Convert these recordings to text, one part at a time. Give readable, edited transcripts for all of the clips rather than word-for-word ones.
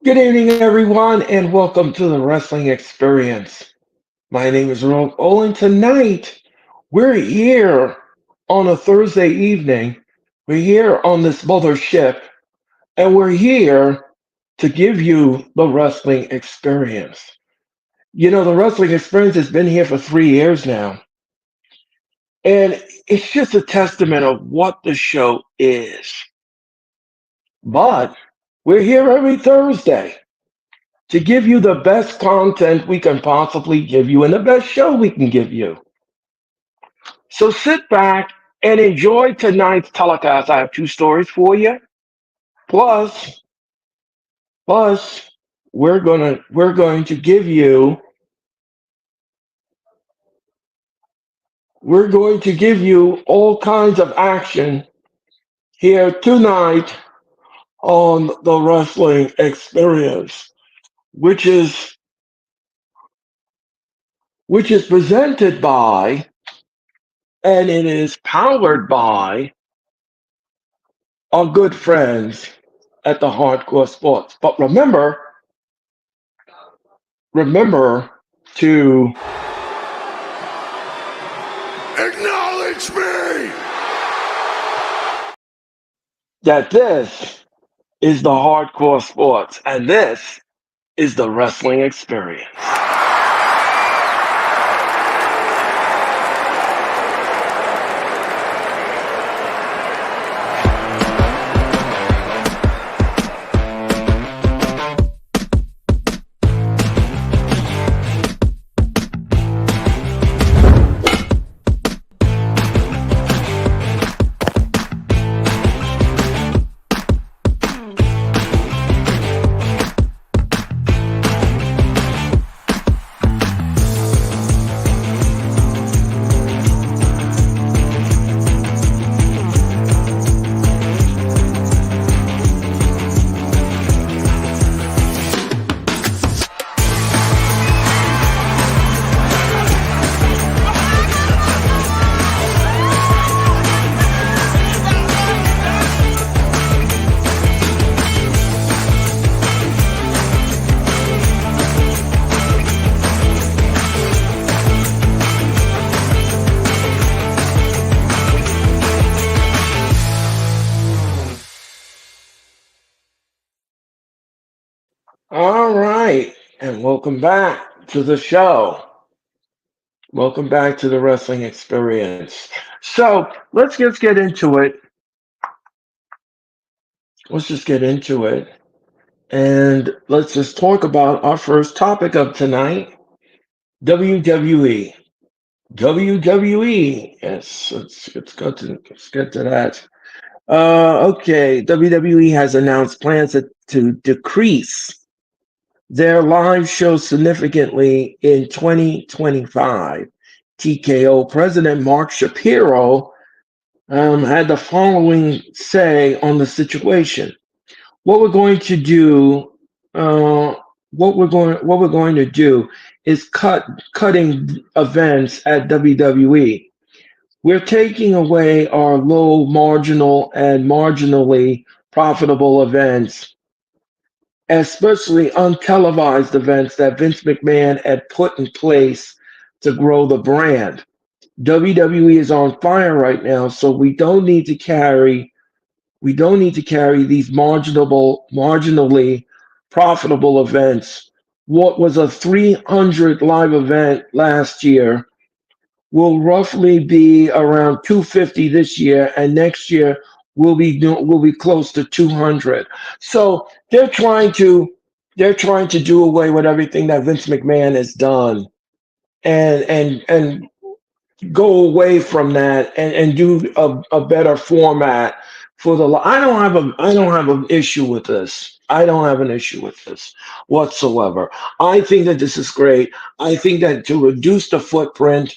Good evening, everyone, and welcome to the Wrestling Experience. My name is Earl Cole, and tonight we're here on a Thursday evening. We're here on this mothership, and we're here to give you the wrestling experience. The wrestling experience has been here for 3 years now, and it's just a testament of what the show is. But we're here every Thursday to give you the best content we can possibly give you and the best show we can give you. So sit back and enjoy tonight's telecast. I have two stories for you. Plus, plus, we're going to give you all kinds of action here tonight on the wrestling experience, which is which is presented by and it is powered by our good friends at the Hardcore Sports. But remember to Acknowledge me! that this is the Hardcore Sports and this is the Wrestling Experience. All right, and welcome back to the show. Welcome back to the Wrestling Experience. So let's just get into it. Let's just get into it. And let's just talk about our first topic of tonight, WWE. WWE. Yes, let's get to that. Okay, WWE has announced plans to decrease their live shows significantly in 2025. TKO President Mark Shapiro had the following say on the situation. What we're going to do, uh, what we're going to do is cutting events at WWE. We're taking away our low marginal and marginally profitable events, especially untelevised events that Vince McMahon had put in place to grow the brand. WWE is on fire right now, so we don't need to carry these marginally profitable events. What was a 300 live event last year will roughly be around 250 this year, and next year will be close to 200. So they're trying to do away with everything that Vince McMahon has done, and go away from that and do a better format for the. I don't have an issue with this. I don't have an issue with this whatsoever. I think that this is great. I think that to reduce the footprint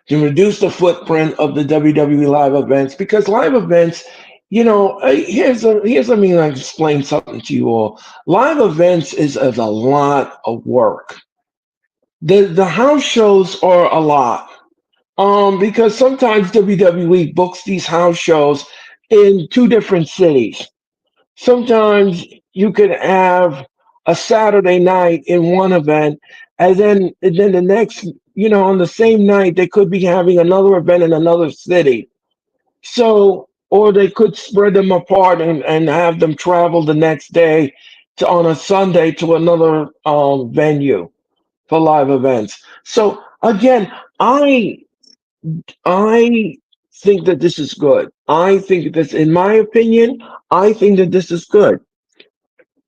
of the WWE live events, because live events, here's, let me like explain something to you all. Live events is a lot of work. The house shows are a lot. Because sometimes WWE books these house shows in two different cities. Sometimes you could have a Saturday night in one event, and then the next, on the same night they could be having another event in another city. So, or they could spread them apart and have them travel the next day on a Sunday to another venue for live events. So again, I I think that this is good. I think this, in my opinion, I think that this is good.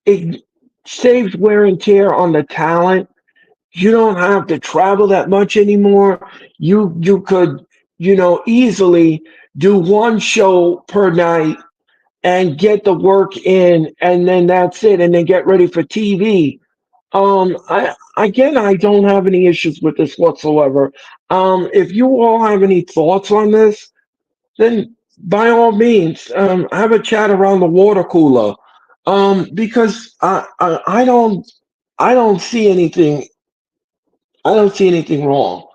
It saves wear and tear on the talent. You don't have to travel that much anymore. You could, easily do one show per night and get the work in, and then that's it, and then get ready for TV. I don't have any issues with this whatsoever. If you all have any thoughts on this, then by all means, have a chat around the water cooler. Because I don't see anything, I don't see anything wrong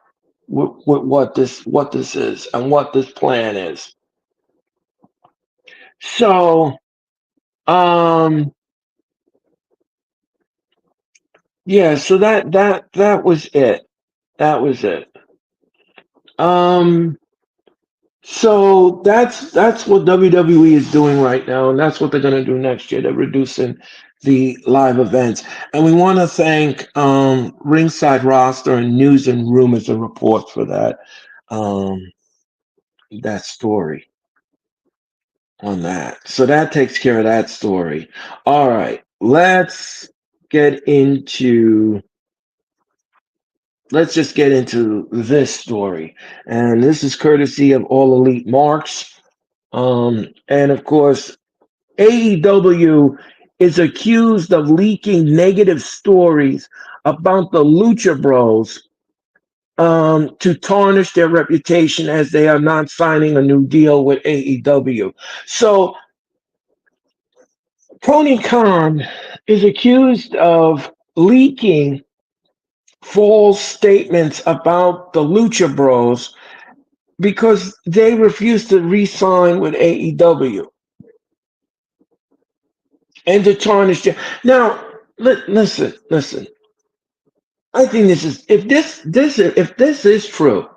with what this is and what this plan is. So, um, yeah, so that was it. That was it. Um, so that's what WWE is doing right now, and that's what they're going to do next year. They're reducing the live events, and we want to thank Ringside Roster and News and Rumors and Reports for um, that story on that. So that takes care of that story. All right, let's just get into this story, and this is courtesy of All Elite Marks. And of course, AEW is accused of leaking negative stories about the Lucha Bros to tarnish their reputation as they are not signing a new deal with AEW. So Tony Khan is accused of leaking false statements about the Lucha Bros because they refuse to re-sign with AEW and to tarnish them. Now, listen. I think this is if this is true,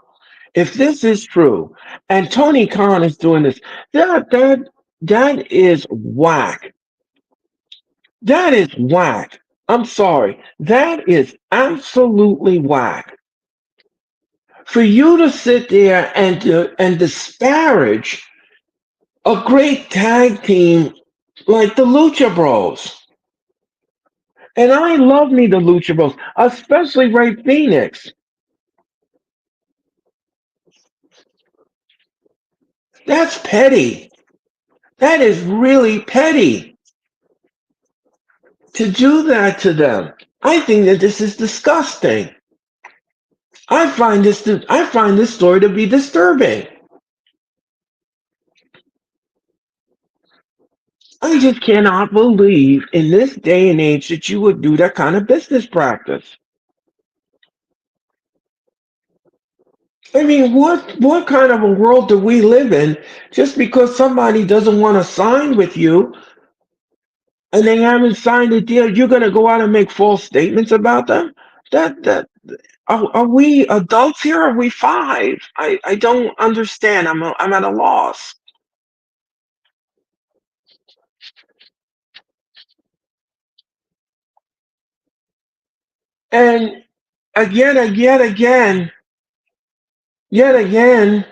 if this is true, and Tony Khan is doing this, that is whack. That is whack. I'm sorry. That is absolutely whack. For you to sit there and disparage a great tag team like the Lucha Bros. And I love me the Lucha Bros, especially Ray Phoenix. That's petty. That is really petty to do that to them. I think that this is disgusting. I find this story to be disturbing. I just cannot believe in this day and age that you would do that kind of business practice. I mean, what kind of a world do we live in? Just because somebody doesn't want to sign with you and they haven't signed a deal, you're going to go out and make false statements about them? That are we adults here? Are we five? I don't understand. I'm at a loss. And yet again,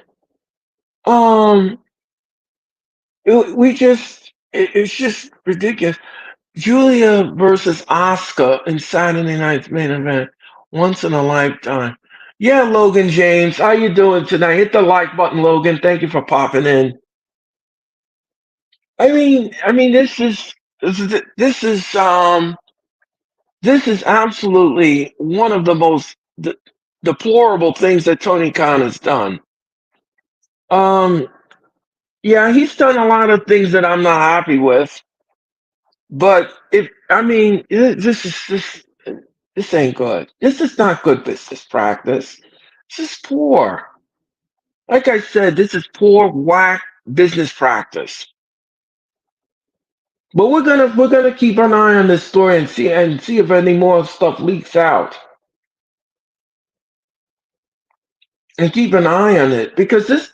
um, it's just ridiculous. Julia versus Oscar in Saturday Night's main event, once in a lifetime. Yeah, Logan James, how you doing tonight? Hit the like button, Logan. Thank you for popping in. I mean, this is absolutely one of the most deplorable things that Tony Khan has done. Um, yeah, he's done a lot of things that I'm not happy with, but if I mean, this ain't good. This is not good business practice. This is poor. Like I said, this is poor whack business practice. But we're gonna keep an eye on this story and see if any more stuff leaks out, and keep an eye on it, because this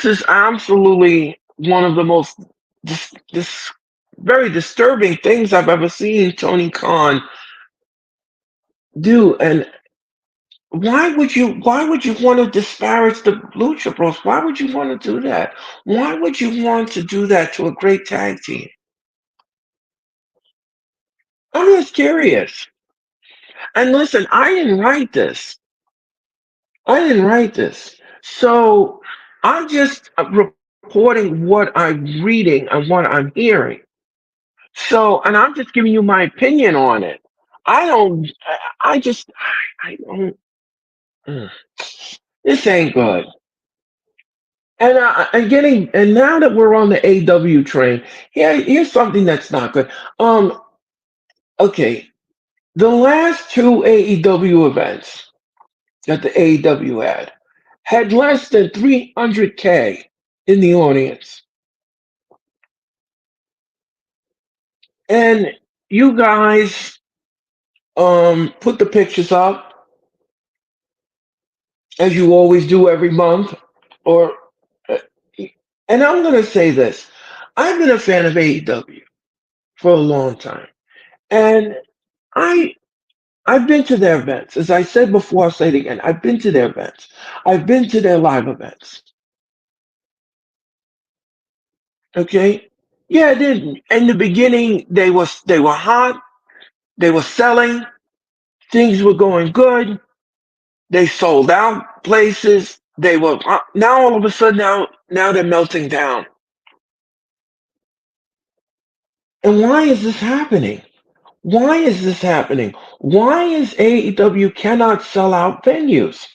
is absolutely one of the most this very disturbing things I've ever seen Tony Khan do. And why would you want to disparage the Lucha Bros? Why would you want to do that? Why would you want to do that to a great tag team? I'm just curious. And listen, I didn't write this. I didn't write this. So I'm just reporting what I'm reading and what I'm hearing. So, and I'm just giving you my opinion on it. I don't, I just, I don't, mm, this ain't good. And now that we're on the AW train, here's something that's not good. Um, okay, the last two AEW events that the AEW had less than 300K in the audience. And you guys put the pictures up as you always do every month, or uh, and I'm going to say this. I've been a fan of AEW for a long time. And I I've been to their events. As I said before, I'll say it again. I've been to their events. I've been to their live events. Okay? Yeah, then in the beginning they were hot, they were selling, things were going good. They sold out places. They were now all of a sudden now they're melting down. And why is this happening? Why is this happening? Why is AEW cannot sell out venues?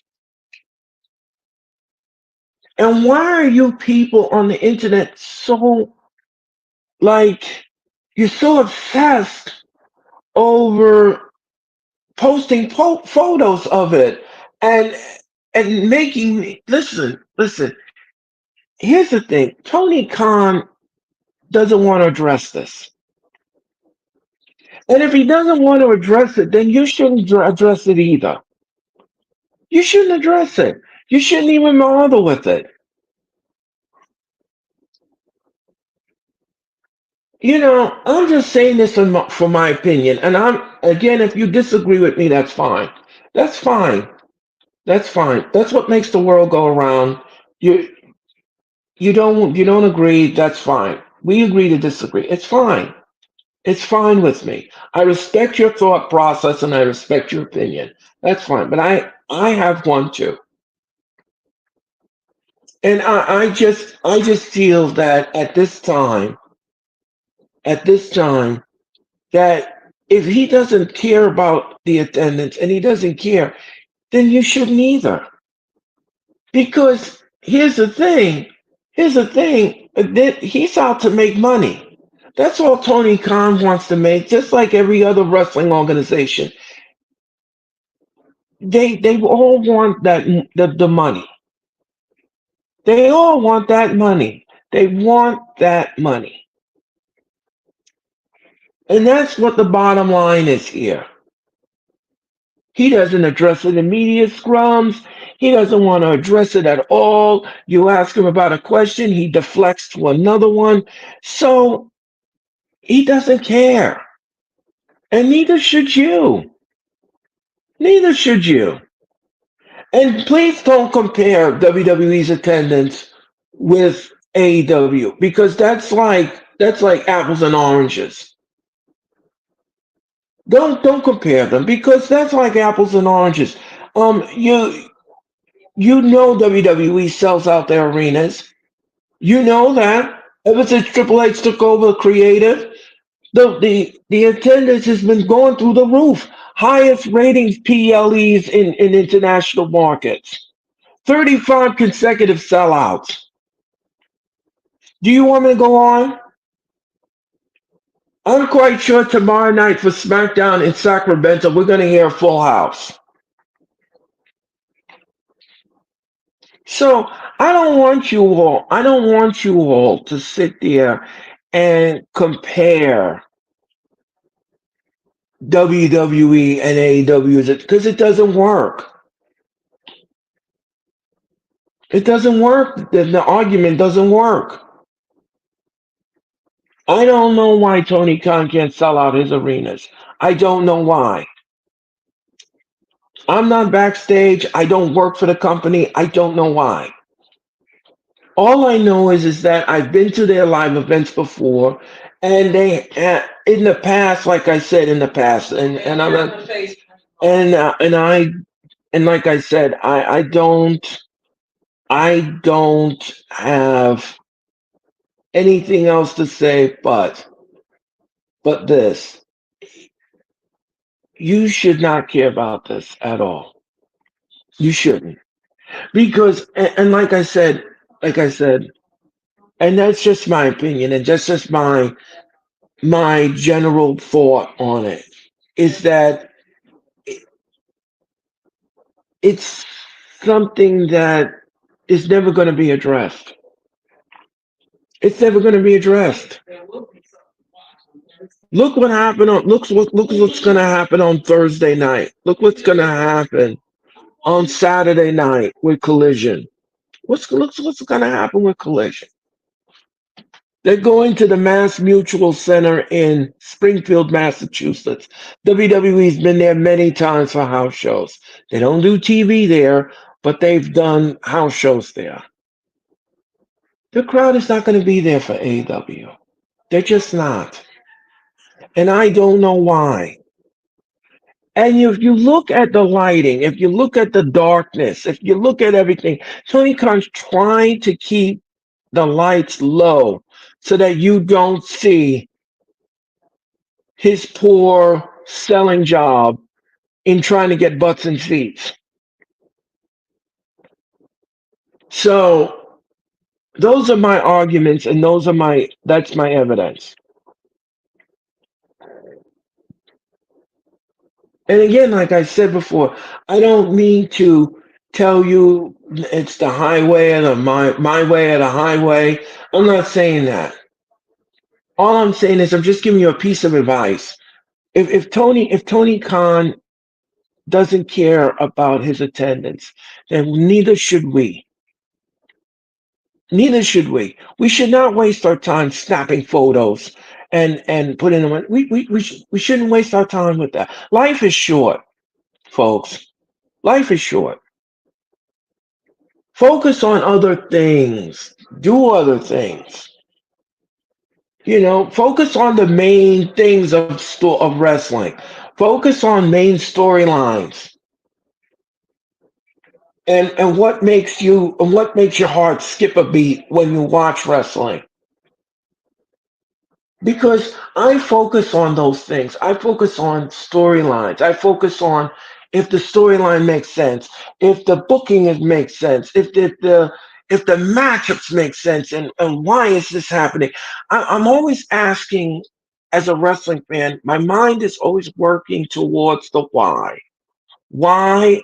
And why are you people on the internet so like you're so obsessed over posting photos of it and making me listen. Here's the thing: Tony Khan doesn't want to address this. And if he doesn't want to address it, then you shouldn't address it either. You shouldn't address it. You shouldn't even bother with it. I'm just saying this for my opinion. And again, if you disagree with me, that's fine. That's fine. That's fine. That's what makes the world go around. You you don't agree, that's fine. We agree to disagree. It's fine. It's fine with me. I respect your thought process and I respect your opinion. That's fine. But I have one too. And I just feel that at this time, that if he doesn't care about the attendance and he doesn't care, then you shouldn't either. Because here's the thing, that he's out to make money. That's all Tony Khan wants to make, just like every other wrestling organization. They all want the money. They all want that money. They want that money. And that's what the bottom line is here. He doesn't address it in media scrums. He doesn't want to address it at all. You ask him about a question, he deflects to another one. So he doesn't care. And neither should you. Neither should you. And please don't compare WWE's attendance with AEW, because that's like apples and oranges. Don't compare them, because that's like apples and oranges. You know WWE sells out their arenas. You know that. Ever since Triple H took over creative, the attendance has been going through the roof. Highest ratings PLEs in international markets. 35 consecutive sellouts. Do you want me to go on? I'm quite sure tomorrow night for SmackDown in Sacramento, we're going to hear Full House. So I don't want you all to sit there and compare WWE and AEW because it doesn't work. It doesn't work. The argument doesn't work. I don't know why Tony Khan can't sell out his arenas. I don't know why. I'm not backstage. I don't work for the company. I don't know why. All I know is that I've been to their live events before, and they in the past, like I said in the past, and I'm not, and I and like I said, I don't have anything else to say, but this. You should not care about this at all. You shouldn't. Because and like I said, and that's just my opinion and that's just my general thought on it is that it's something that is never going to be addressed. It's never going to be addressed. Look what happened on look what's going to happen on Thursday night. Look what's going to happen on Saturday night with Collision. What's going to happen with Collision? They're going to the Mass Mutual Center in Springfield, Massachusetts. WWE's been there many times for house shows. They don't do TV there, but they've done house shows there. The crowd is not going to be there for AEW. They're just not. And I don't know why. And if you look at the lighting, if you look at the darkness, if you look at everything, Tony Khan's trying to keep the lights low so that you don't see his poor selling job in trying to get butts and seats. So those are my arguments and that's my evidence. And again, like I said before, I don't mean to tell you it's the highway or my way or the highway. I'm not saying that. All I'm saying is I'm just giving you a piece of advice. If Tony Khan doesn't care about his attendance, then neither should we. Neither should we. We should not waste our time snapping photos and putting them. We shouldn't waste our time with that. Life is short, folks. Life is short. Focus on other things. Do other things. Focus on the main things of wrestling. Focus on main storylines and what makes your heart skip a beat when you watch wrestling. Because I focus on those things. I focus on storylines. I focus on if the storyline makes sense, if the booking makes sense, if the matchups make sense, and why is this happening? I'm always asking, as a wrestling fan, my mind is always working towards the why. Why?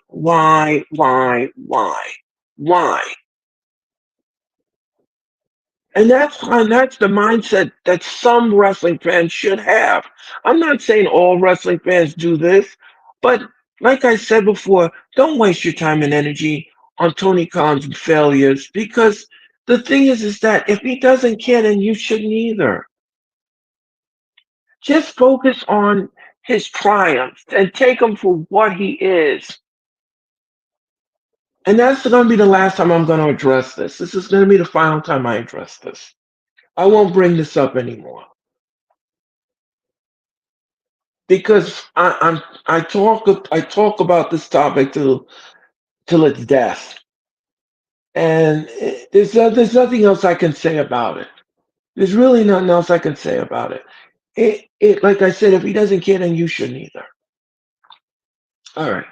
And that's the mindset that some wrestling fans should have. I'm not saying all wrestling fans do this, but like I said before, don't waste your time and energy on Tony Khan's failures because the thing is that if he doesn't care, then you shouldn't either. Just focus on his triumphs and take him for what he is. And that's going to be the last time I'm going to address this. This is going to be the final time I address this. I won't bring this up anymore. Because I talk about this topic till its death, and there's nothing else I can say about it. There's really nothing else I can say about it. It like I said, if he doesn't care, then you shouldn't either. All right,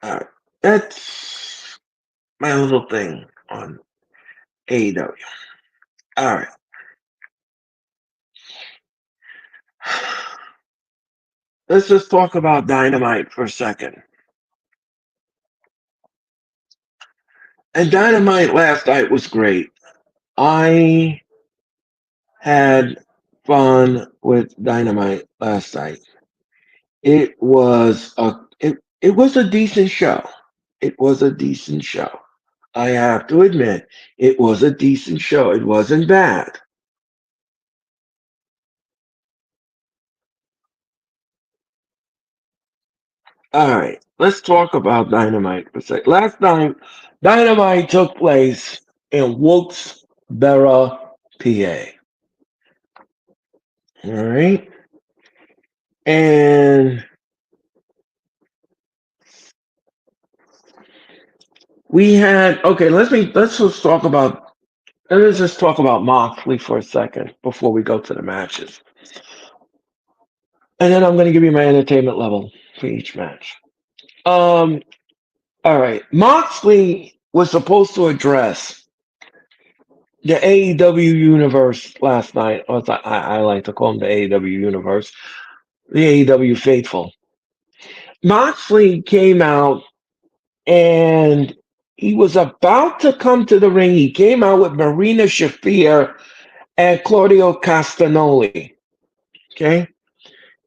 all right. That's my little thing on AEW. All right, let's just talk about Dynamite for a second. And Dynamite last night was great. I had fun with Dynamite last night. It was a decent show. It was a decent show. I have to admit, it was a decent show. It wasn't bad. All right, let's talk about Dynamite for a sec. Last night, Dynamite took place in Wilkes-Barre, PA. All right, and we had okay. Let's just talk about Moxley for a second before we go to the matches, and then I'm going to give you my entertainment level for each match. Um, all right, Moxley was supposed to address the AEW universe last night, or I like to call them the AEW universe, the AEW faithful. Moxley came out and he was about to come to the ring. He came out with Marina Shafir and Claudio Castagnoli. Okay.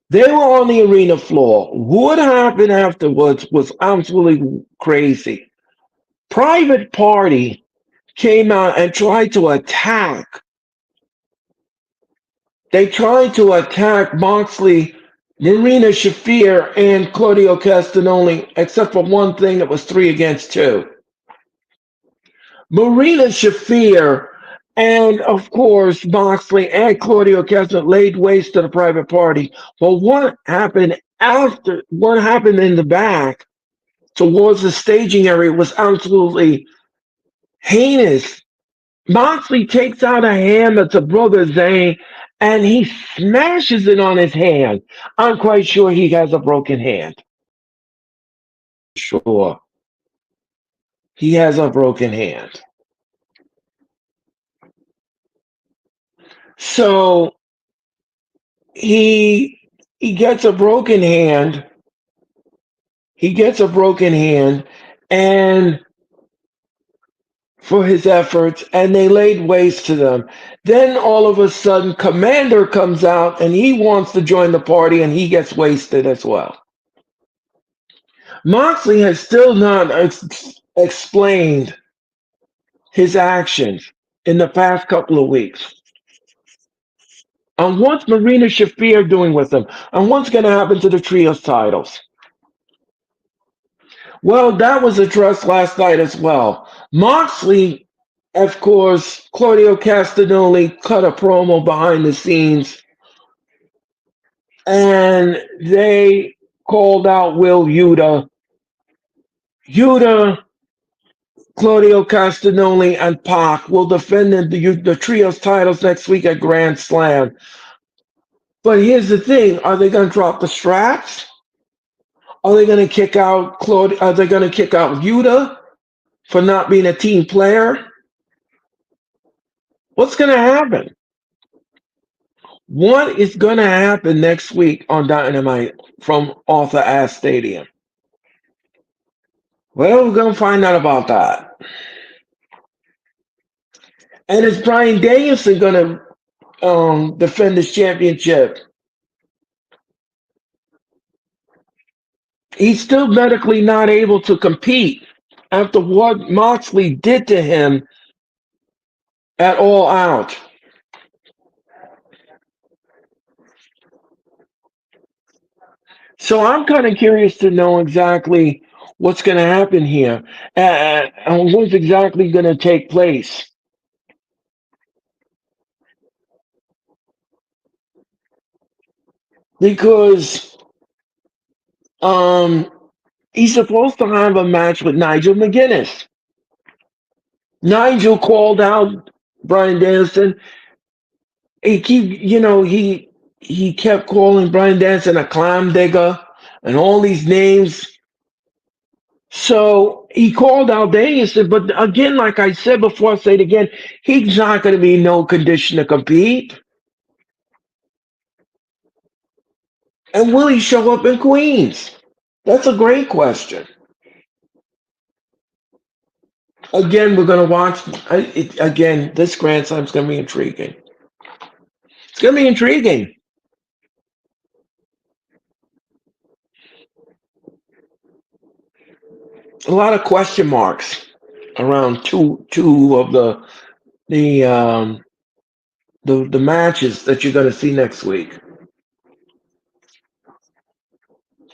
They were on the arena floor. What happened afterwards was absolutely crazy. Private Party came out and tried to attack. They tried to attack Moxley, Marina Shafir, and Claudio Castagnoli, except for one thing that was 3 against 2. Marina Shafir and, of course, Moxley and Claudio Castagnoli laid waste to the Private Party. But what happened in the back towards the staging area was absolutely heinous. Moxley takes out a hammer to Brother Zane and he smashes it on his hand. I'm quite sure he has a broken hand. Sure. He has a broken hand. So he he gets a broken hand. He gets a broken hand and for his efforts and they laid waste to them. Then all of a sudden Commander comes out and he wants to join the party and he gets wasted as well. Moxley has still not explained his actions in the past couple of weeks. And what's Marina Shafir doing with them? And what's going to happen to the trios titles? Well, that was addressed last night as well. Moxley, of course, Claudio Castagnoli cut a promo behind the scenes and they called out Will Yuta. Yuta, Claudio Castagnoli, and Pac will defend the trios titles next week at Grand Slam. But here's the thing: are they going to drop the straps? Are they going to kick out Claudio? Are they going to kick out Yuta for not being a team player? What's going to happen? What is going to happen next week on Dynamite from Arthur Ashe Stadium? Well, we're going to find out about that. And is Bryan Danielson going to defend his championship? He's still medically not able to compete after what Moxley did to him at All Out. So I'm kind of curious to know exactly what's going to happen here and what's exactly going to take place. Because um, he's supposed to have a match with Nigel McGuinness. Nigel called out Bryan Danielson. He kept calling Bryan Danielson a clam digger and all these names. So he called out Danielson, but again, like I said before, I say it again, he's not going to be in no condition to compete. And will he show up in Queens? That's a great question. Again, we're gonna watch. Again, this Grand Slam's gonna be intriguing. It's gonna be intriguing. A lot of question marks around two of the the matches that you're gonna see next week.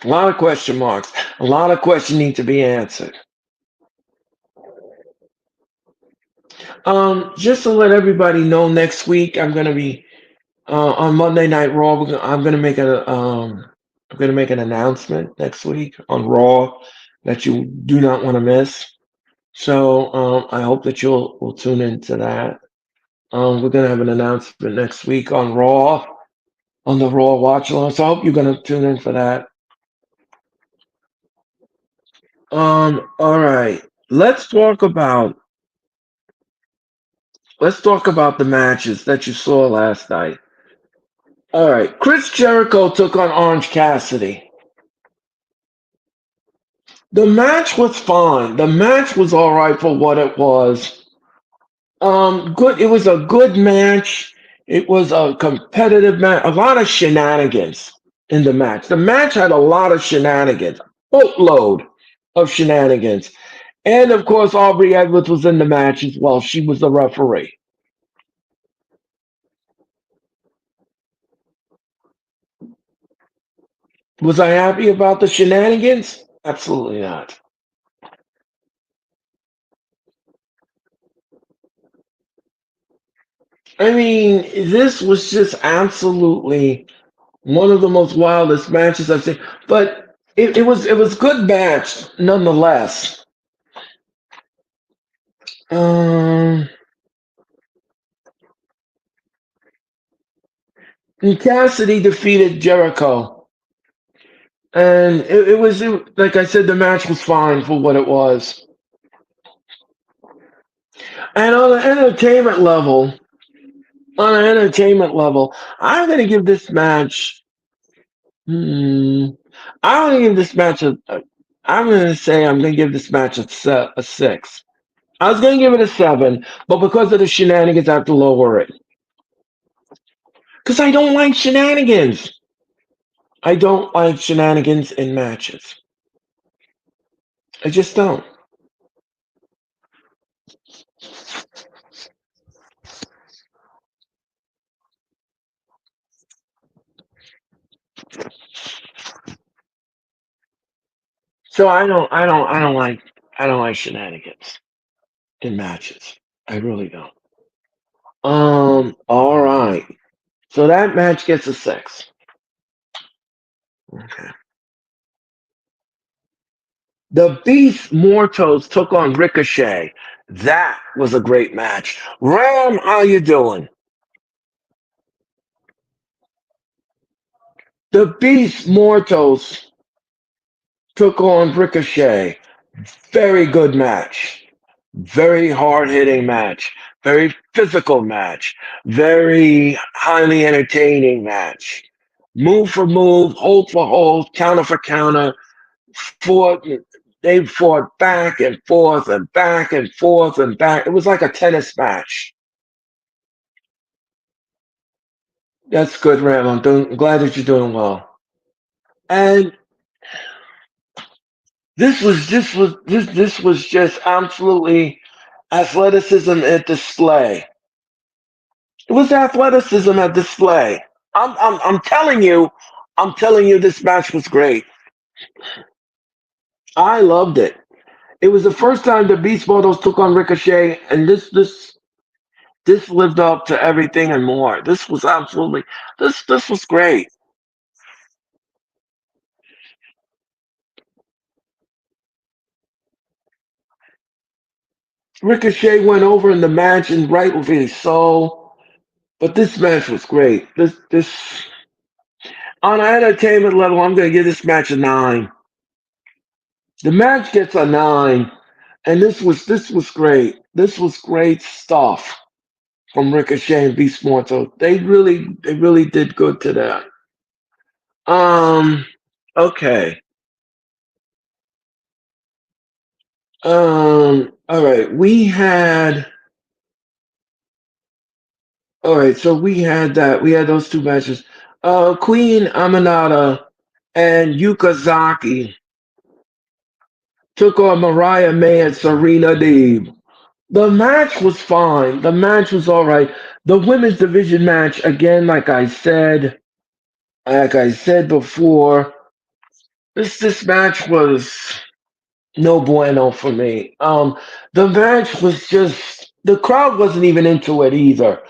A lot of question marks. A lot of questions need to be answered. Just to let everybody know, next week I'm gonna be on Monday Night Raw. I'm gonna make I'm gonna make an announcement next week on Raw that you do not want to miss. So I hope that you'll will tune into that. We're gonna have an announcement next week on Raw on the Raw Watch Along. So I hope you're gonna tune in for that. All right. Let's talk about the matches that you saw last night. All right. Chris Jericho took on Orange Cassidy. The match was fine. The match was all right for what it was. Good. It was a good match. It was a competitive match. A lot of shenanigans in the match. The match had a lot of shenanigans. Boatload of shenanigans. And of course, Aubrey Edwards was in the match as well. She was the referee. Was I happy about the shenanigans? Absolutely not. I mean, this was just absolutely one of the most wildest matches I've seen. But it was good match nonetheless. Um, and Cassidy defeated Jericho, and like I said, the match was fine for what it was. And on an entertainment level, I'm going to give this match. Hmm, I'm going to give this match I'm going to say I'm going to give this match a six. I was going to give it a seven, but because of the shenanigans, I have to lower it. Because I don't like shenanigans. I don't like shenanigans in matches. I just don't. So I don't like shenanigans in matches. I really don't. All right. So that match gets a six. Okay. The Beast Mortos took on Ricochet. That was a great match. Ram, how you doing? The Beast Mortos took on Ricochet. Very good match. Very hard hitting match. Very physical match. Very highly entertaining match. Move for move, hold for hold, counter for counter. Fought, they fought back and forth and back and forth and back. It was like a tennis match. That's good, Ram. I'm glad that you're doing well. And this was just absolutely athleticism at display. It was athleticism at display. I'm telling you, this match was great. I loved it. It was the first time the Beast Models took on Ricochet, and this lived up to everything and more. This was great. Ricochet went over in the match, and rightfully so. But this match was great. This on an entertainment level, I'm going to give this match a nine. The match gets a nine, and this was great. This was great stuff from Ricochet and Beast Mortal. They really did good to that. Um, okay. All right, so we had those two matches. Queen Aminata and Yuka Zaki took on Mariah May and Serena Deeb. The match was fine. The match was all right. The women's division match, again, like I said before, this match was no bueno for me. The match was just the crowd wasn't even into it either.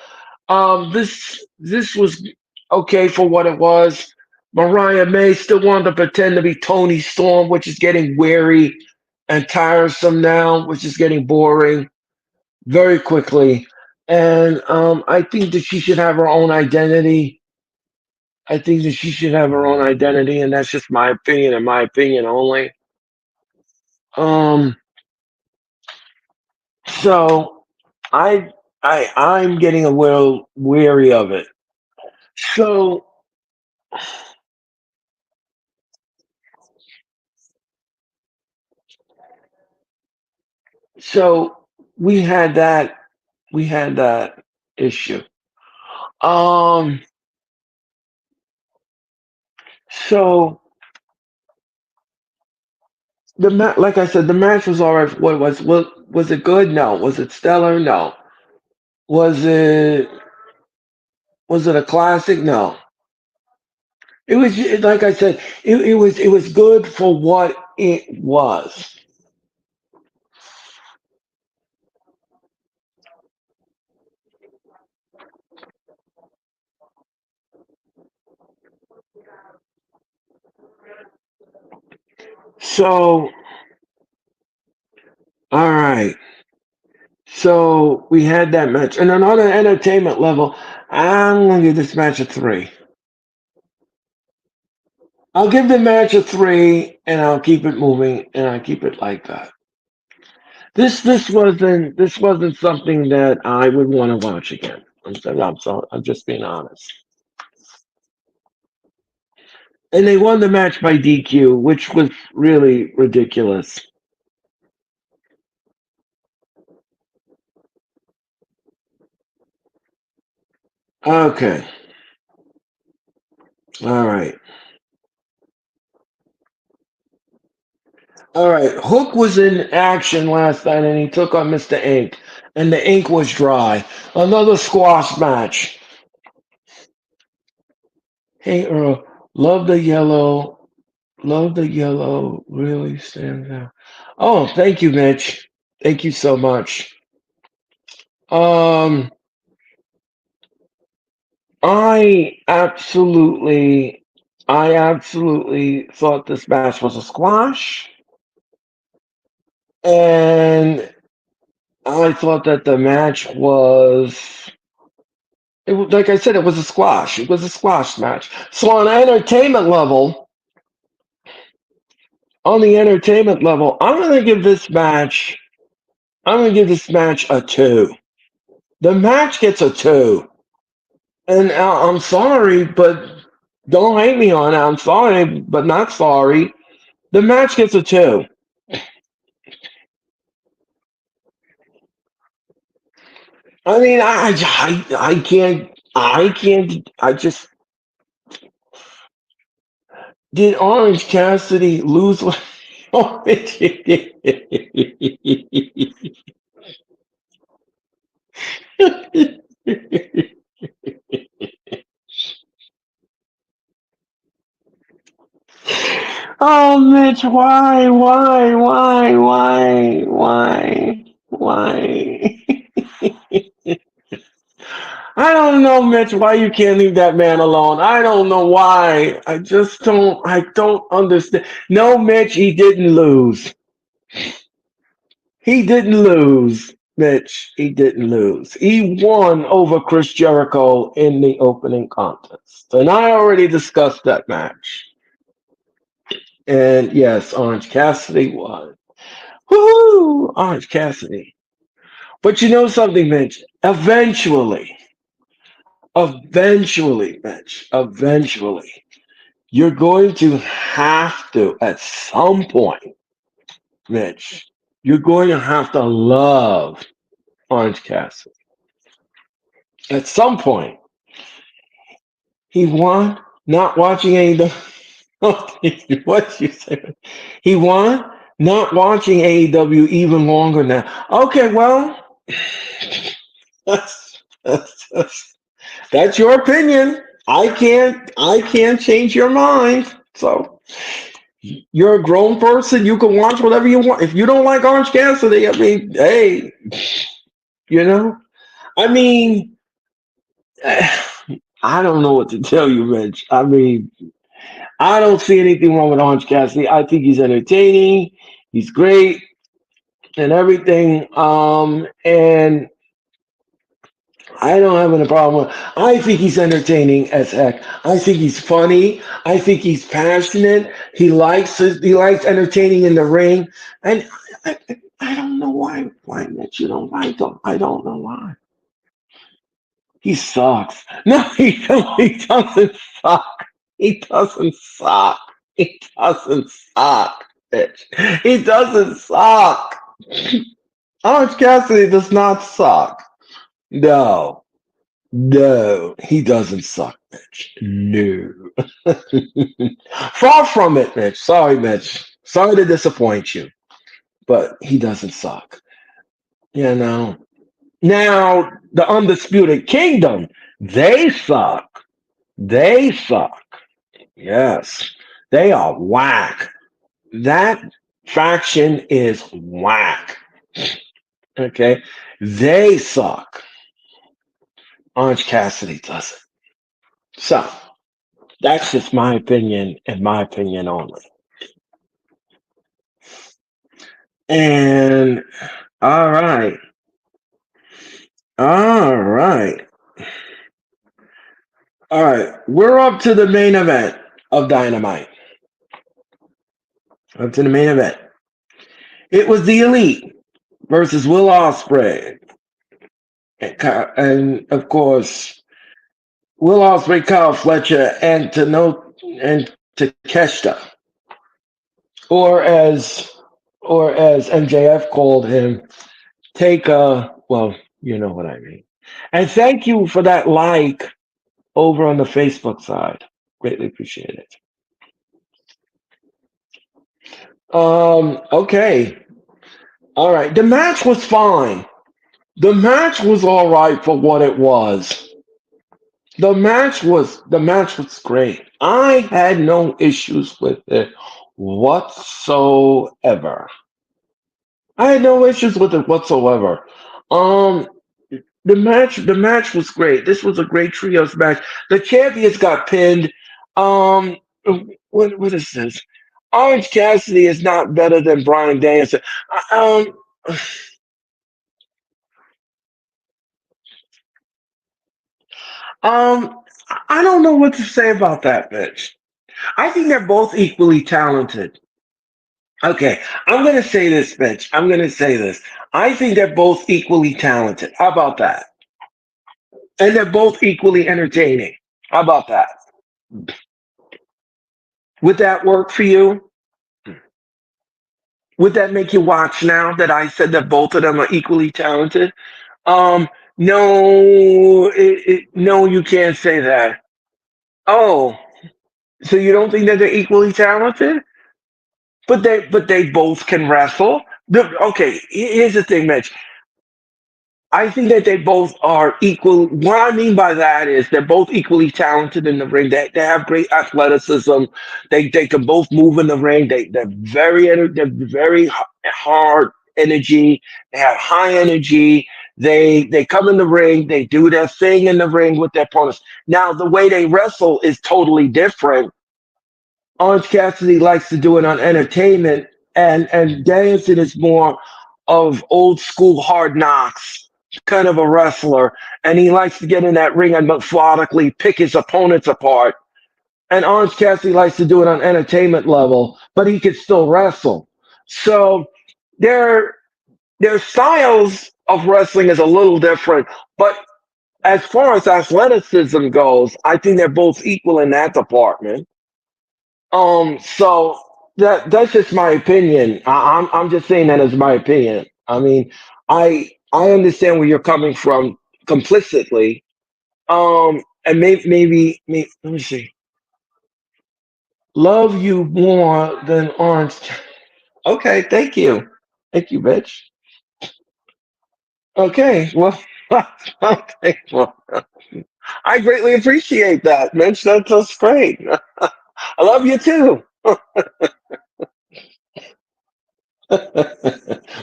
This was okay for what it was. Mariah May still wanted to pretend to be Tony Storm, which is getting weary and tiresome now, which is getting boring very quickly. And I think that she should have her own identity. I think that she should have her own identity, and that's just my opinion and my opinion only. Um, so I I'm getting a little weary of it. So so we had that we had that issue. Um, so like I said, the match was all right. Was it good? No. Was it stellar? No. Was it was it a classic? No. It was like I said, it was good for what it was. So all right. So we had that match, and another entertainment level. I'm gonna give this match a three. I'll give the match a three, and I'll keep it moving, and I'll keep it like that. This wasn't something that I would want to watch again. I'm just being honest. And they won the match by DQ, which was really ridiculous. Okay, all right, all right. Hook was in action last night, and he took on Mr. Ink, and the ink was dry. Another squash match. Hey Earl, love the yellow. Love the yellow. Really stands out. Oh, thank you, Mitch. Thank you so much. Um, I absolutely, I absolutely thought this match was a squash, and I thought that the match was. Like I said, it was a squash. It was a squash match. So on the entertainment level, I'm gonna give this match a two. The match gets a two. And I'm sorry, but don't hate me on it. I'm sorry, but not sorry. The match gets a two. I mean, I just did Orange Cassidy lose? Oh, oh, Mitch, why? I don't know, Mitch, why you can't leave that man alone. I don't know why. I don't understand. No, Mitch, he didn't lose. He didn't lose, Mitch. He didn't lose. He won over Chris Jericho in the opening contest. And I already discussed that match. And yes, Orange Cassidy won. Woohoo! Orange Cassidy. But you know something, Mitch? Eventually, you're going to have to, at some point, Mitch. You're going to have to love Orange Cassidy. At some point, he won not watching AEW. What you say? He won not watching AEW even longer now. Okay, well, that's your opinion. I can't change your mind. So you're a grown person. You can watch whatever you want. If you don't like Orange Cassidy, I mean, hey, you know, I mean, I don't know what to tell you, Rich. I mean, I don't see anything wrong with Orange Cassidy. I think he's entertaining. He's great and everything. And I don't have any problem with. I think he's entertaining as heck. I think he's funny. I think he's passionate. He likes entertaining in the ring, and I don't know why that you don't like him. I don't know why. He sucks. No, he doesn't suck. He doesn't suck. He doesn't suck, bitch. He doesn't suck. Orange Cassidy does not suck. No. No, he doesn't suck, Mitch. No. Far from it, Mitch. Sorry, Mitch. Sorry to disappoint you, but he doesn't suck. You know. Now, the Undisputed Kingdom, they suck. They suck. Yes. They are whack. That faction is whack. Okay. They suck. Orange Cassidy doesn't. So, that's just my opinion and my opinion only. And all right, all right, all right. We're up to the main event of Dynamite. Up to the main event. It was the Elite versus Will Ospreay, and of course Will Ospreay, Kyle Fletcher, and Takeshita, or as MJF called him, take a well, you know what I mean. And thank you for that like over on the Facebook side. Greatly appreciate it. Okay. All right. The match was fine. The match was all right for what it was. The match was great. I had no issues with it whatsoever. I had no issues with it whatsoever. Um, the match was great. This was a great trios match. The champions got pinned. Um, what is this? Orange Cassidy is not better than Brian Danielson. Um, I don't know what to say about that, bitch. I think they're both equally talented. Okay, I'm gonna say this, bitch. I'm gonna say this. I think they're both equally talented. How about that? And they're both equally entertaining. How about that? Would that work for you? Would that make you watch now that I said that both of them are equally talented? Um, no, no, you can't say that. Oh, so you don't think that they're equally talented? But they both can wrestle. Okay, here's the thing, Mitch. I think that they both are equal. What I mean by that is they're both equally talented in the ring. They have great athleticism. They can both move in the ring. They're very hard energy. They have high energy. They come in the ring. They do their thing in the ring with their opponents. Now the way they wrestle is totally different. Orange Cassidy likes to do it on entertainment, and Danielson is more of old school hard knocks kind of a wrestler, and he likes to get in that ring and methodically pick his opponents apart. And Orange Cassidy likes to do it on entertainment level, but he can still wrestle. So their their styles of wrestling is a little different, but as far as athleticism goes, I think they're both equal in that department. So that's just my opinion. I'm just saying that as my opinion. I mean, I understand where you're coming from complicitly. And maybe let me see. Love you more than orange. Okay, thank you, bitch. Okay, well, okay, well, I greatly appreciate that, Mitch. That's great. I love you too.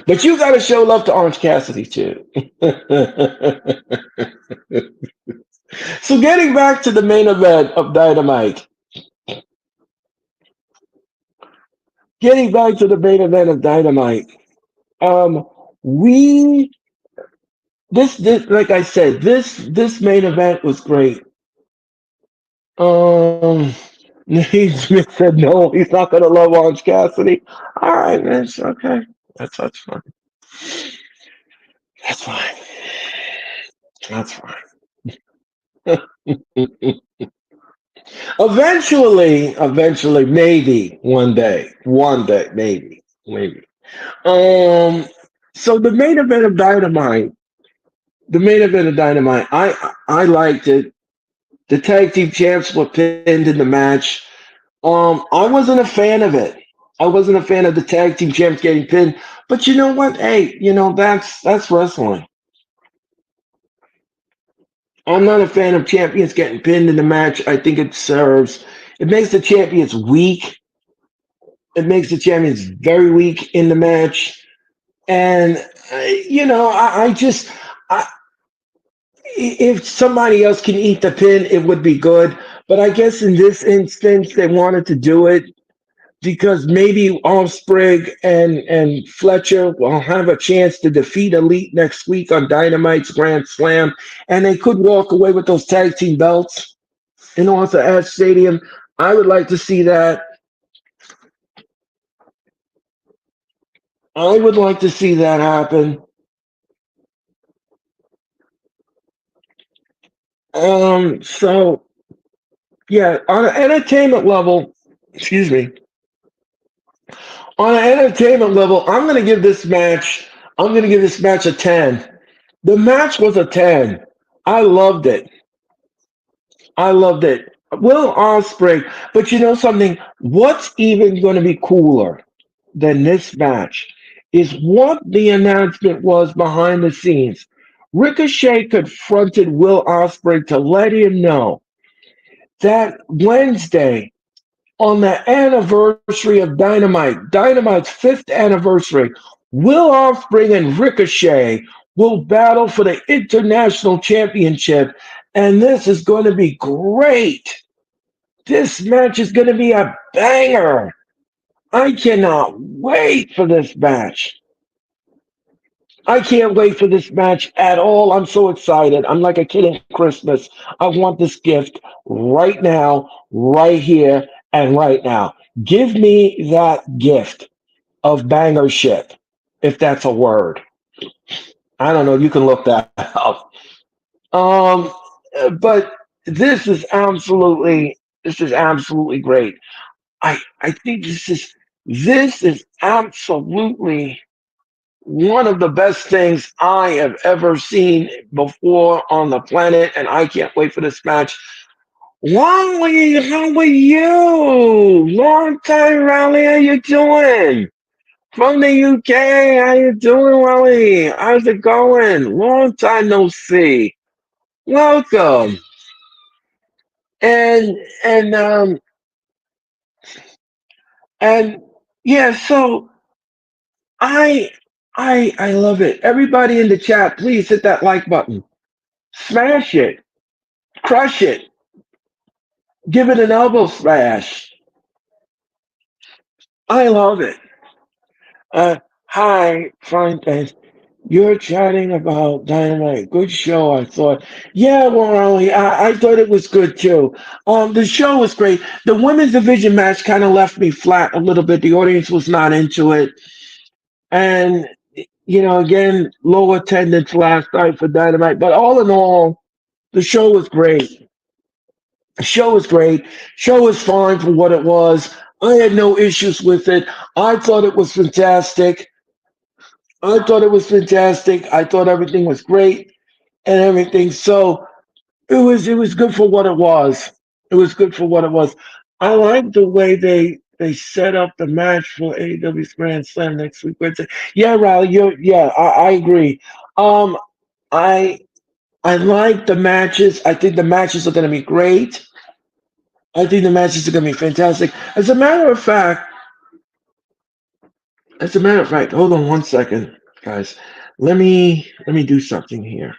But you got to show love to Orange Cassidy too. So getting back to the main event of Dynamite, getting back to the main event of Dynamite, um, we this like I said, this main event was great. Um, Smith said no, he's not gonna love Orange Cassidy. All right, man, it's okay. That's fine. That's fine. That's fine. Eventually, maybe one day, maybe. Um, so the main event of Dynamite, I liked it. The tag team champs were pinned in the match. I wasn't a fan of it. I wasn't a fan of the tag team champs getting pinned. But you know what? Hey, that's wrestling. I'm not a fan of champions getting pinned in the match. I think it makes the champions weak. It makes the champions very weak in the match. And I just I, if somebody else can eat the pin, it would be good. But I guess in this instance, they wanted to do it because maybe Osprey and Fletcher will have a chance to defeat Elite next week on Dynamite's Grand Slam, and they could walk away with those tag team belts in Arthur Ashe Stadium. I would like to see that. I would like to see that happen. So yeah, on an entertainment level, excuse me, on an entertainment level, I'm going to give this match a 10. The match was a 10. I loved it. I loved it. Will Ospreay, but you know something? What's even going to be cooler than this match is what the announcement was behind the scenes. Ricochet confronted Will Ospreay to let him know that Wednesday, on the anniversary of Dynamite's fifth anniversary, Will Ospreay and Ricochet will battle for the International Championship, and this is going to be great. This match is going to be a banger. I cannot wait for this match. I can't wait for this match at all. I'm so excited. I'm like a kid at Christmas. I want this gift right now, right here, and right now. Give me that gift of bangership, if that's a word. I don't know. You can look that up. Um, but this is absolutely great. I think this is absolutely one of the best things I have ever seen before on the planet, and I can't wait for this match. Wally, how are you? Long time, Raleigh. How you doing? From the UK. How you doing, Wally? How's it going? Long time no see. Welcome. And and um and yeah, so I I love it. Everybody in the chat, please hit that like button. Smash it. Crush it. Give it an elbow smash. I love it. Uh, Hi, fine thanks. You're chatting about Dynamite. Good show, I thought. Yeah, well, I thought it was good too. The show was great. The women's division match kind of left me flat a little bit. The audience was not into it. And, again, low attendance last night for Dynamite. But all in all, the show was great. The show was great. Show was fine for what it was. I had no issues with it. I thought it was fantastic. I thought everything was great and everything. So it was good for what it was. It was good for what it was. I like the way they set up the match for AEW's Grand Slam next week. Yeah, Riley, I agree. Um, I I like the matches. I think the matches are going to be great. I think the matches are going to be fantastic. As a matter of fact, hold on one second, guys. Let me do something here.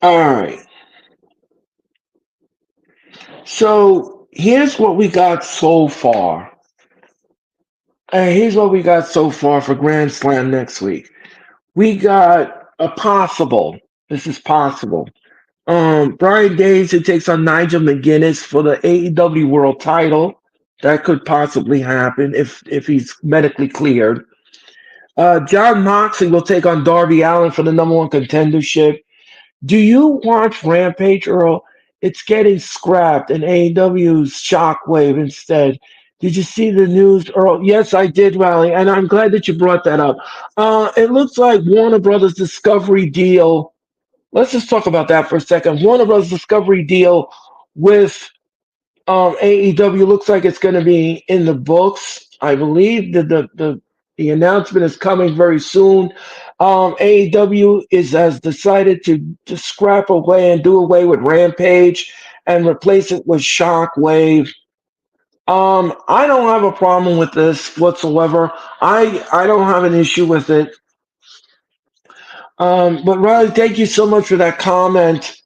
All right. So here's what we got so far. Here's what we got so far for Grand Slam next week. We got a possible. This is possible. Brian Days who takes on Nigel McGuinness for the AEW World Title. That could possibly happen if he's medically cleared. John Moxley will take on Darby Allin for the number one contendership. Do you watch Rampage, Earl? It's getting scrapped in AEW's Shockwave instead. Did you see the news, Earl? Yes, I did, Riley, and I'm glad that you brought that up. It looks like Warner Brothers Discovery deal. Let's just talk about that for a second. Warner Brothers Discovery deal with AEW looks like it's going to be in the books. I believe that the announcement is coming very soon. AEW has decided to scrap away and do away with Rampage and replace it with Shockwave. I don't have a problem with this whatsoever. I don't have an issue with it. But Riley, thank you so much for that comment.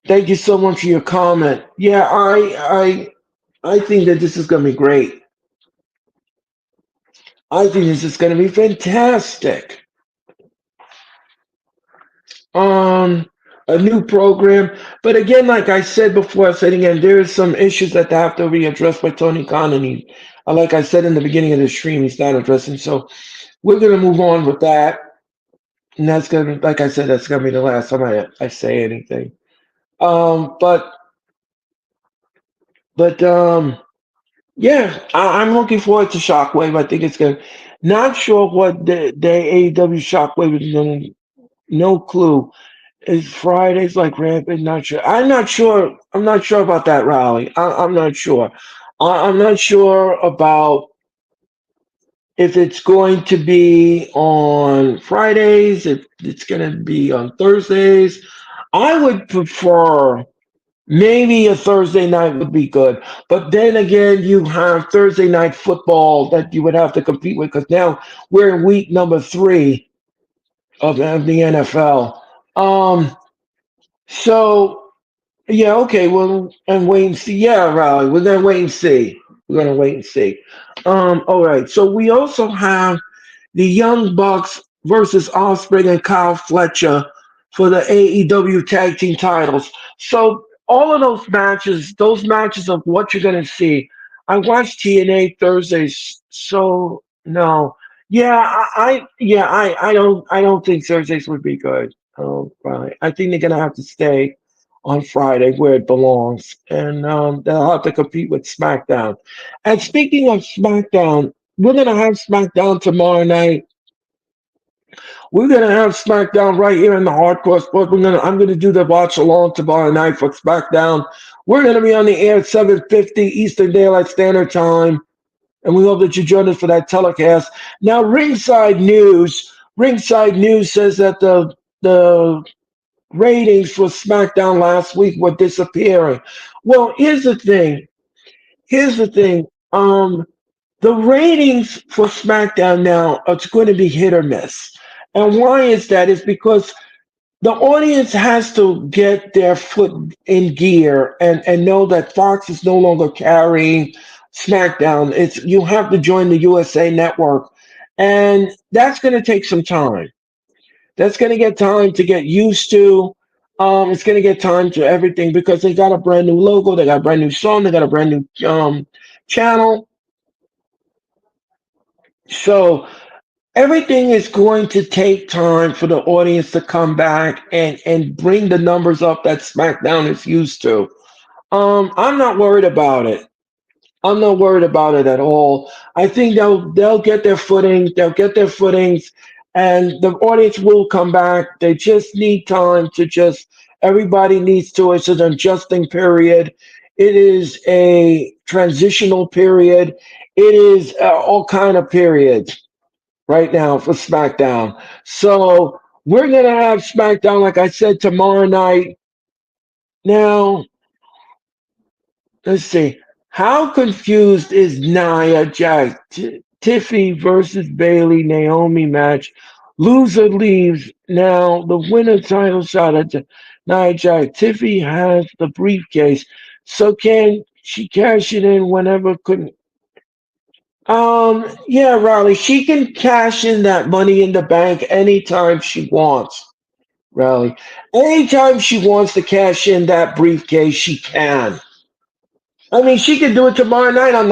Thank you so much for your comment. Yeah, I think that this is going to be great. I think this is going to be fantastic. Um, a new program, but again, like I said before, I said again, there is some issues that have to be addressed by Tony Khan, and like I said in the beginning of the stream, he's not addressing. So we're going to move on with that, and that's going to, like I said, that's going to be the last time I say anything. Um, but but yeah, I'm looking forward to Shockwave. I think it's going to. Not sure what the AEW Shockwave is going to. No clue. Is Fridays like rampant? Not sure. I'm not sure. I'm not sure about that rally. I'm not sure. I'm not sure about if it's going to be on Fridays, if it's going to be on Thursdays. I would prefer maybe a Thursday night would be good. But then again, you have Thursday night football that you would have to compete with because now we're in week number 3 of the NFL. So yeah, okay. Well, and wait and see. Yeah, Riley, we're gonna wait and see. We're gonna wait and see. All right. So we also have the Young Bucks versus Osprey and Kyle Fletcher for the AEW Tag Team titles. So all of those matches of what you're gonna see. I watched TNA Thursdays, so no. Yeah, I don't think Thursdays would be good. Right. I think they're gonna have to stay on Friday where it belongs, and they'll have to compete with SmackDown. And speaking of SmackDown, we're gonna have SmackDown tomorrow night. We're gonna have SmackDown right here in the Hardcore Sports. I'm gonna do the watch along tomorrow night for SmackDown. We're gonna be on the air at 7:50 Eastern Daylight Standard Time, and we hope that you join us for that telecast. Now, Ringside News says that the ratings for SmackDown last week were disappearing. Well, here's the thing. Here's the thing. The ratings for SmackDown now are going to be hit or miss. And why is that? Is because the audience has to get their foot in gear and know that Fox is no longer carrying SmackDown. It's you have to join the USA Network, And that's going to take some time. That's going to get time to get used to. It's going to get time to everything because they got a brand new logo, they got a brand new song, they got a brand new channel. So everything is going to take time for the audience to come back and bring the numbers up that SmackDown is used to. I'm not worried about it. I'm not worried about it at all. I think they'll get their footing. They'll get their footings, and the audience will come back. They just need time to just. Everybody needs to. It's an adjusting period. It is a transitional period. It is all kind of periods right now for SmackDown. So we're gonna have SmackDown, like I said, tomorrow night. Now, let's see. How confused is Nia Jax? Tiffy versus Bailey Naomi match. Loser leaves. Now the winner title shot at Nia Jax. Tiffy has the briefcase, so can she cash it in whenever? Couldn't. Yeah, Riley. She can cash in that money in the bank anytime she wants. Riley, anytime she wants to cash in that briefcase, she can. I mean, she could do it tomorrow night on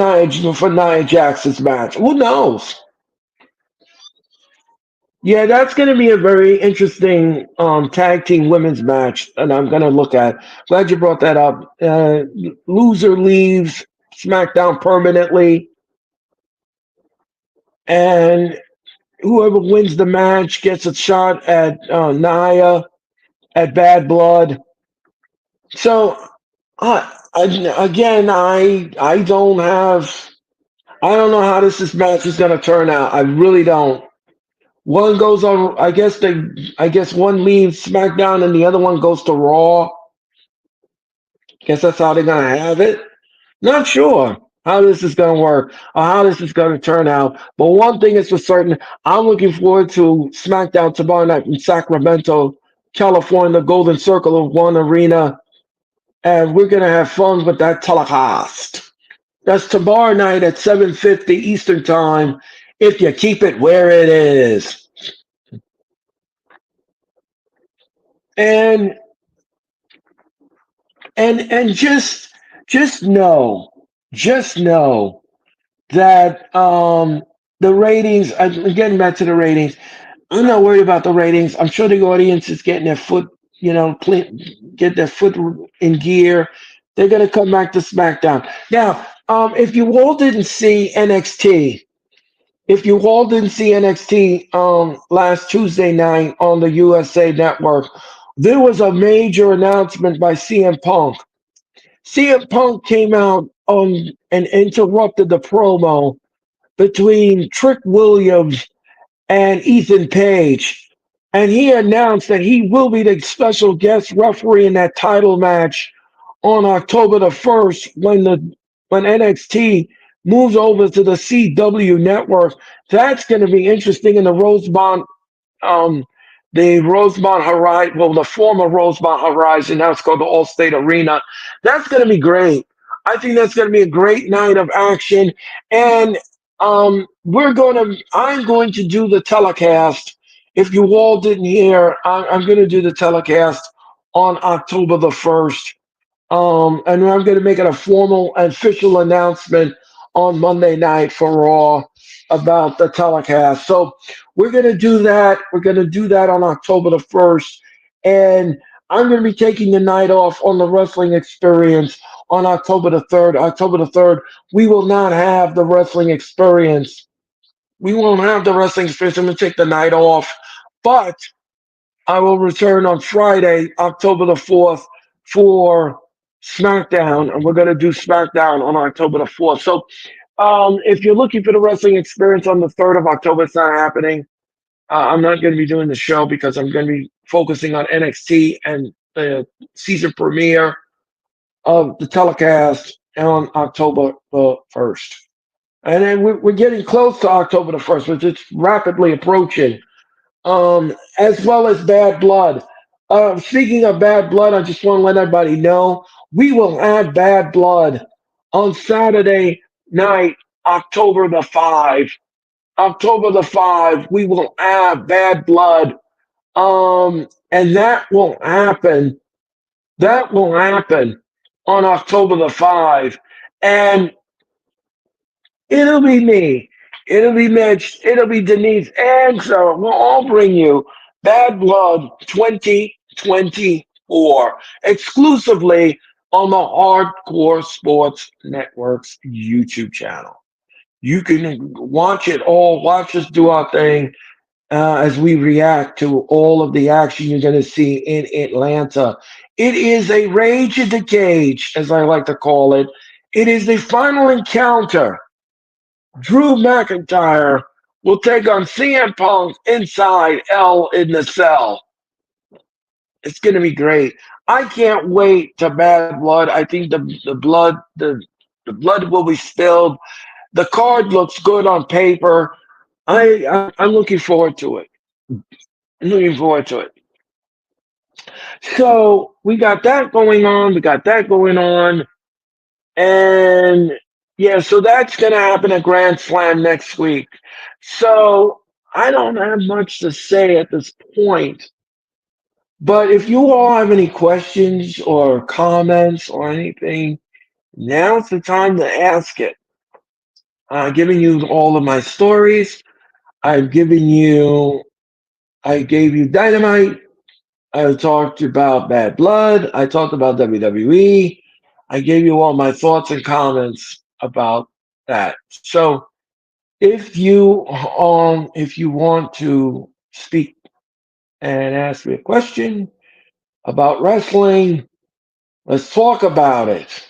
for Nia Jax's match. Who knows? Yeah, that's going to be a very interesting tag team women's match, and I'm going to look at. Glad you brought that up. Loser leaves SmackDown permanently, and whoever wins the match gets a shot at Nia at Bad Blood. So, again, I don't have. I don't know how this match is going to turn out. I really don't. One goes on. I guess they. I guess one leaves SmackDown and the other one goes to Raw. Guess that's how they're gonna have it. Not sure how this is gonna work or how this is gonna turn out. But one thing is for certain, I'm looking forward to SmackDown tomorrow night in Sacramento, California, the Golden Circle of One Arena, and we're gonna have fun with that telecast. That's tomorrow night at 7:50 Eastern Time. If you keep it where it is. And and just know just know that the ratings, I'm getting back to the ratings. I'm not worried about the ratings. I'm sure the audience is getting their foot, get their foot in gear. They're going to come back to SmackDown now. If you all didn't see NXT, if you all didn't see NXT last Tuesday night on the USA Network, there was a major announcement by CM Punk. CM Punk came out on and interrupted the promo between Trick Williams and Ethan Page, and he announced that he will be the special guest referee in that title match on October the 1st when NXT moves over to the CW network. That's going to be interesting in um, the Rosemont Horizon, well, the former Rosemont Horizon, now it's called the Allstate Arena. That's going to be great. I think that's going to be a great night of action. And I'm going to do the telecast. If you all didn't hear, I'm going to do the telecast on October the 1st. And I'm going to make it a formal official announcement on Monday night for Raw about the telecast. So we're going to do that. We're going to do that on October the 1st. And I'm going to be taking the night off on the wrestling experience on October the 3rd. October the 3rd, we will not have the wrestling experience. We won't have the wrestling experience. I'm going to take the night off. But I will return on Friday, October the 4th, for SmackDown, and we're going to do SmackDown on October the 4th. So if you're looking for the wrestling experience on the 3rd of October, it's not happening. I'm not going to be doing the show because I'm going to be focusing on NXT and the season premiere of the telecast on October the 1st. And then we're getting close to October the 1st, which is rapidly approaching, as well as Bad Blood. Speaking of Bad Blood, I just want to let everybody know we will have Bad Blood on Saturday night, October the 5th. October the 5, we will have Bad Blood. And that will happen. That will happen on October the 5. And it'll be me. It'll be Mitch. It'll be Denise. And so we'll all bring you Bad Blood 2024 exclusively on the Hardcore Sports Network's YouTube channel. You can watch it all, watch us do our thing as we react to all of the action you're going to see in Atlanta. It is a rage in the cage, as I like to call it. It is the final encounter. Drew McIntyre will take on CM Punk inside L in the Cell. It's going to be great. I can't wait to Bad Blood. I think the blood will be spilled. The card looks good on paper. I'm looking forward to it. I'm looking forward to it. So we got that going on. We got that going on. And yeah, so that's going to happen at Grand Slam next week. So I don't have much to say at this point. But if you all have any questions or comments or anything, now's the time to ask it. I've given you all of my stories. I've given you, I gave you Dynamite. I talked about Bad Blood. I talked about WWE. I gave you all my thoughts and comments about that. So if you want to speak and ask me a question about wrestling, let's talk about it.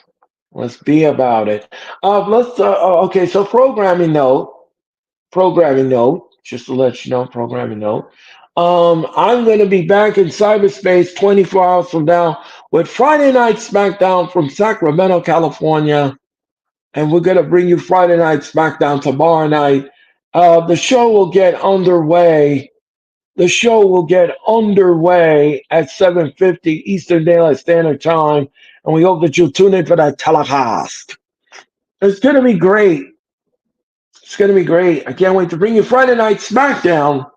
Let's be about it. Okay. So programming note, just to let you know, programming note. I'm going to be back in cyberspace 24 hours from now with Friday Night SmackDown from Sacramento, California. And we're going to bring you Friday Night SmackDown tomorrow night. The show will get underway. The show will get underway at 7:50 Eastern Daylight Standard Time. And we hope that you'll tune in for that telecast. It's going to be great. It's going to be great. I can't wait to bring you Friday Night SmackDown,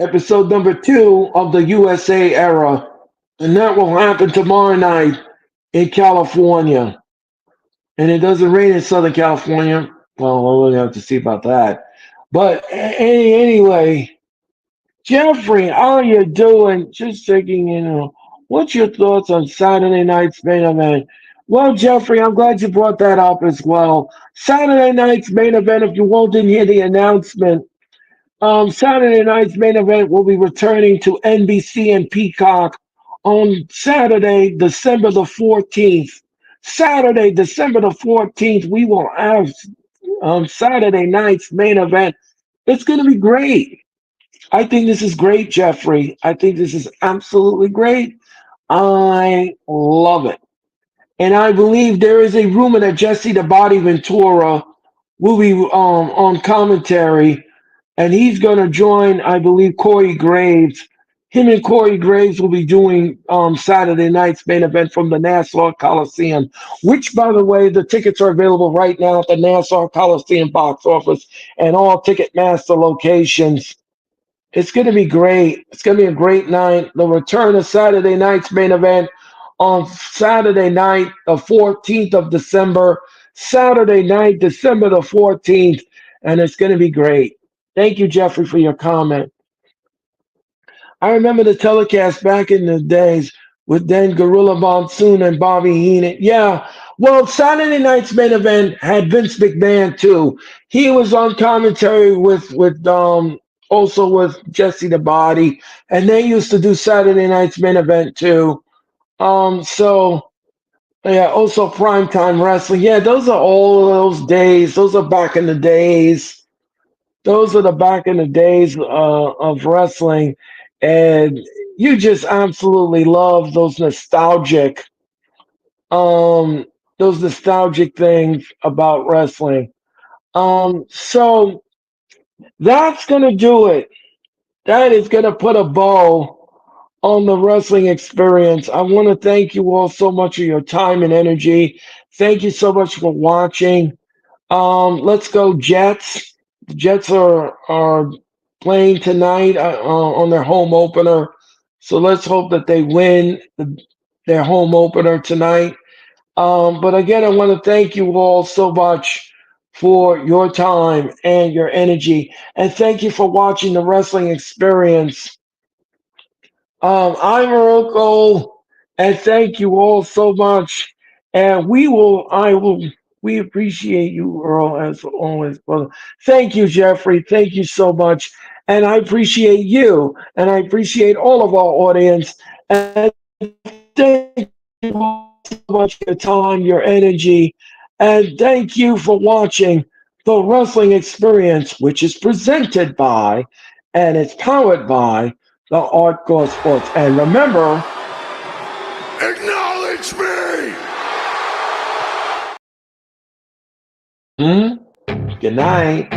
episode number 2 of the USA era. And that will happen tomorrow night in California. And it doesn't rain in Southern California. Well, we'll have to see about that. But anyway, Jeffrey, how you doing? Just checking in. What's your thoughts on Saturday night's main event? Well, Jeffrey, I'm glad you brought that up as well. Saturday night's main event, if you all didn't hear the announcement, Saturday night's main event will be returning to NBC and Peacock on Saturday, December the 14th. Saturday, December the 14th, we will have Saturday night's main event. It's going to be great. I think this is great, Jeffrey. I think this is absolutely great. I love it. And I believe there is a rumor that Jesse the Body Ventura will be on commentary, and he's going to join, I believe, Corey Graves. Him and Corey Graves will be doing Saturday night's main event from the Nassau Coliseum, which, by the way, the tickets are available right now at the Nassau Coliseum box office and all Ticketmaster locations. It's going to be great. It's going to be a great night. The return of Saturday night's main event on Saturday night, the 14th of December. Saturday night, December the 14th. And it's going to be great. Thank you, Jeffrey, for your comment. I remember the telecast back in the days with then Gorilla Monsoon and Bobby Heenan. Yeah, well, Saturday night's main event had Vince McMahon too. He was on commentary with also with Jesse the Body, and they used to do Saturday night's main event too. So yeah, also primetime wrestling. Yeah, those are all of those days. Those are back in the days. Those are the back in the days of wrestling, and you just absolutely love um, those nostalgic things about wrestling. So that's gonna do it. That is gonna put a bow on the wrestling experience. I want to thank you all so much for your time and energy. Thank you so much for watching. Let's go Jets. The Jets are playing tonight on their home opener. So let's hope that they win their home opener tonight. But again, I want to thank you all so much for your time and your energy. And thank you for watching the Wrestling Experience. I'm Earl Cole, and thank you all so much. And we appreciate you, Earl, as always, brother. Thank you, Jeffrey. Thank you so much. And I appreciate you, and I appreciate all of our audience. And thank you all so much for your time, your energy, and thank you for watching the Wrestling Experience, which is presented by and it's powered by the Hardcore Sports. And remember, Acknowledge me! good night.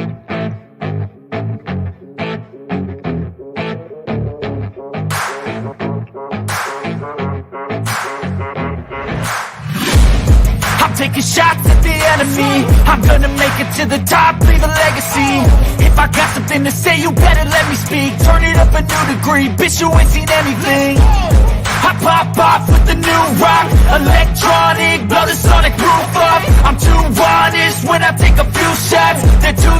I'm taking shots at the enemy. I'm gonna make it to the top, leave a legacy. If I got something to say, you better let me speak. Turn it up a new degree, bitch, you ain't seen anything. I pop off with the new rock, electronic, blow the sonic roof up. I'm too honest when I take a few shots. They're too